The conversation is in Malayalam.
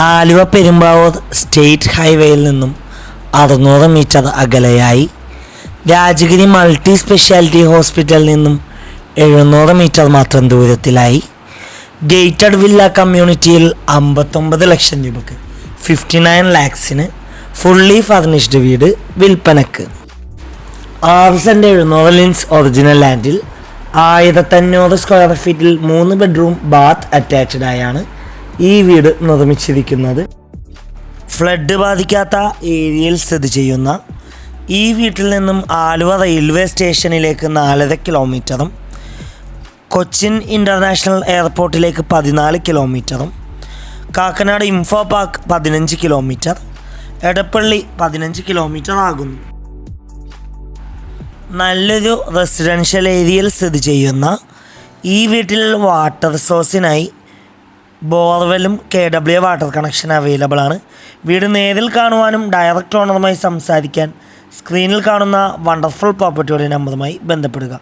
ആലുവ പെരുമ്പാവൂർ സ്റ്റേറ്റ് ഹൈവേയിൽ നിന്നും 600 മീറ്റർ അകലെയായി രാജഗിരി മൾട്ടി സ്പെഷ്യാലിറ്റി ഹോസ്പിറ്റലിൽ നിന്നും 700 മീറ്റർ മാത്രം ദൂരത്തിലായി ഗേറ്റഡ് വില്ല കമ്മ്യൂണിറ്റിയിൽ 59 ലക്ഷം രൂപക്ക് 59 ലാക്സിന് ഫുള്ളി ഫർണിഷ്ഡ് വീട് വിൽപ്പനക്ക്. 6 സെൻറ്റ് 700 ലിൻസ് ഒറിജിനൽ ലാൻഡിൽ 1500 സ്ക്വയർ ഫീറ്റിൽ 3 ബെഡ്റൂം ബാത്ത് അറ്റാച്ച്ഡ് ആയാണ് ഈ വീട് നിർമ്മിച്ചിരിക്കുന്നത്. ഫ്ലഡ് ബാധിക്കാത്ത ഏരിയയിൽ സ്ഥിതി ചെയ്യുന്ന ഈ വീട്ടിൽ നിന്നും ആലുവ റെയിൽവേ സ്റ്റേഷനിലേക്ക് 4.5 കിലോമീറ്ററും കൊച്ചിൻ ഇൻ്റർനാഷണൽ എയർപോർട്ടിലേക്ക് 14 കിലോമീറ്ററും Kakkanad Infopark 15 kilometre, Edappally 15 kilometre ആകുന്നു. നല്ലൊരു റെസിഡൻഷ്യൽ ഏരിയയിൽ സ്ഥിതി ചെയ്യുന്ന ഈ വീട്ടിൽ വാട്ടർ സോഴ്സിനായി ബോർവെല്ലും KW വാട്ടർ കണക്ഷൻ അവൈലബിൾ ആണ്. വീട് നേരിൽ കാണുവാനും ഡയറക്റ്റ് ഓണറുമായി സംസാരിക്കാൻ സ്ക്രീനിൽ കാണുന്ന വണ്ടർഫുൾ പ്രോപ്പർട്ടിയുടെ നമ്പറുമായി ബന്ധപ്പെടുക.